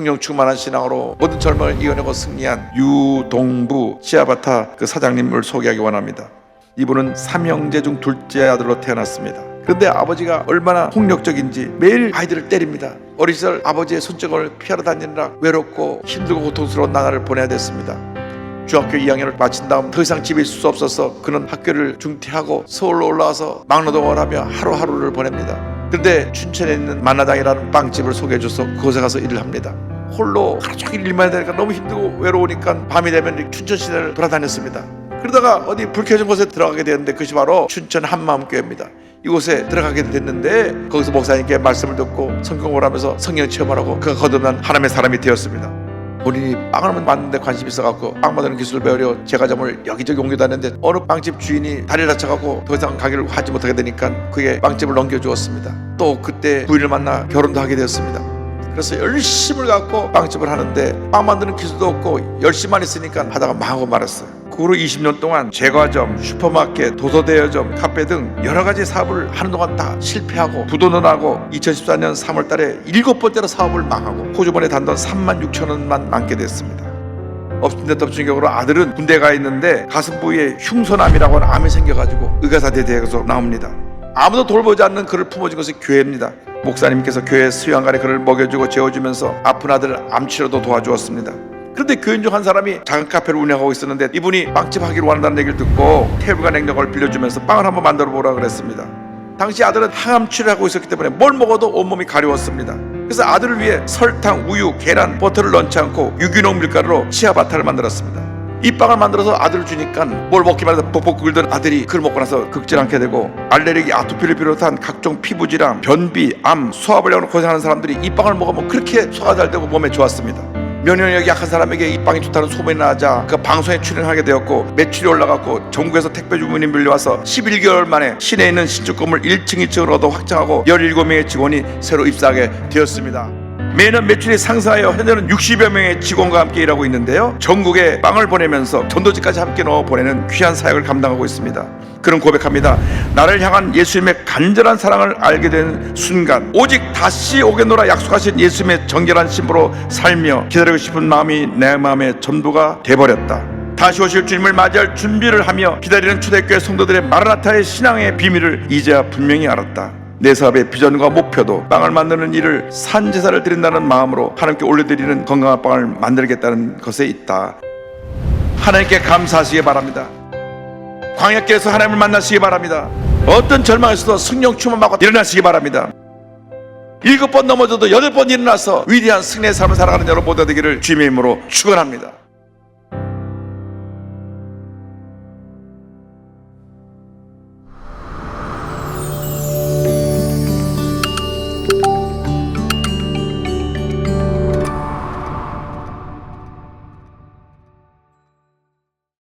성령 충만한 신앙으로 모든 절망을 이겨내고 승리한 유동부 시아바타 그 사장님을 소개하기 원합니다. 이분은 삼형제 중 둘째 아들로 태어났습니다. 그런데 아버지가 얼마나 폭력적인지 매일 아이들을 때립니다. 어린 시절 아버지의 손정을 피하러 다니느라 외롭고 힘들고 고통스러운 나날을 보내야 됐습니다. 중학교 2학년을 마친 다음 더 이상 집에 있을 수 없어서 그는 학교를 중퇴하고 서울로 올라와서 막노동을 하며 하루하루를 보냅니다. 그런데 춘천에 있는 만나당이라는 빵집을 소개해줘서 그곳에 가서 일을 합니다. 홀로 하루 종일 일만 해야 되니까 너무 힘들고 외로우니까 밤이 되면 춘천 시내를 돌아다녔습니다. 그러다가 어디 불 켜진 곳에 들어가게 되는데 그것이 바로 춘천 한마음교회입니다. 이곳에 들어가게 됐는데 거기서 목사님께 말씀을 듣고 성경을 하면서 성령 체험하라고 그가 거듭난 하나님의 사람이 되었습니다. 본인이 빵을 만드는 데 관심이 있어갖고 빵 만드는 기술을 배우려 제과점을 여기저기 옮겨 다녔는데 어느 빵집 주인이 다리를 다쳐갖고 더 이상 가게를 하지 못하게 되니까 그게 빵집을 넘겨주었습니다. 또 그때 부인을 만나 결혼도 하게 되었습니다. 그래서 열심을 갖고 빵집을 하는데 빵 만드는 기술도 없고 열심만 있으니까 하다가 망하고 말았어요. 그 후로 20년 동안 제과점, 슈퍼마켓, 도서대여점, 카페 등 여러 가지 사업을 하는 동안 다 실패하고 부도는 하고 2014년 3월 달에 7번째로 사업을 망하고 호주번에 단돈 36,000원만 남게 됐습니다. 엎친 데 덮친 격으로 아들은 군대 가 있는데 가슴 부위에 흉소암이라고 하는 암이 생겨가지고 의과사대대에서 나옵니다. 아무도 돌보지 않는 그를 품어준 것이 교회입니다. 목사님께서 교회 수양간에 그를 먹여주고 재워주면서 아픈 아들 암치료도 도와주었습니다. 그런데 교인 중 한 사람이 작은 카페를 운영하고 있었는데 이분이 빵집 하기로 원한다는 얘기를 듣고 테이블과 냉장고를 빌려주면서 빵을 한번 만들어 보라 그랬습니다. 당시 아들은 항암 치료를 하고 있었기 때문에 뭘 먹어도 온몸이 가려웠습니다. 그래서 아들을 위해 설탕, 우유, 계란, 버터를 넣지 않고 유기농 밀가루로 치아바타를 만들었습니다. 이 빵을 만들어서 아들을 주니까 뭘 먹기만 해서 뻑뻑 끓던 아들이 그걸 먹고 나서 긁질 않게 되고 알레르기, 아토피를 비롯한 각종 피부질환, 변비, 암, 소화불량으로 고생하는 사람들이 이 빵을 먹으면 그렇게 소화가 잘 되고 몸에 좋았습니다. 면역력이 약한 사람에게 이 빵이 좋다는 소문이 나자 그 방송에 출연하게 되었고 매출이 올라갔고 전국에서 택배 주문이 밀려와서 11개월 만에 시내에 있는 신축 건물 1층, 2층을 얻어 확장하고 17명의 직원이 새로 입사하게 되었습니다. 매년 매출이 상승하여 현재는 60여 명의 직원과 함께 일하고 있는데요. 전국에 빵을 보내면서 전도지까지 함께 넣어 보내는 귀한 사역을 감당하고 있습니다. 그는 고백합니다. 나를 향한 예수님의 간절한 사랑을 알게 된 순간 오직 다시 오겠노라 약속하신 예수님의 정결한 신부로 살며 기다리고 싶은 마음이 내 마음의 전부가 돼버렸다. 다시 오실 주님을 맞이할 준비를 하며 기다리는 초대교회 성도들의 마라나타의 신앙의 비밀을 이제야 분명히 알았다. 내 사업의 비전과 목표도 빵을 만드는 일을 산제사를 드린다는 마음으로 하나님께 올려드리는 건강한 빵을 만들겠다는 것에 있다. 하나님께 감사하시기 바랍니다. 광야길에서 하나님을 만나시기 바랍니다. 어떤 절망에서도 성령 충만받고 일어나시기 바랍니다. 7번 넘어져도 8번 일어나서 위대한 승리의 삶을 살아가는 여러분 모두 되기를 주님의 이름으로 축원합니다.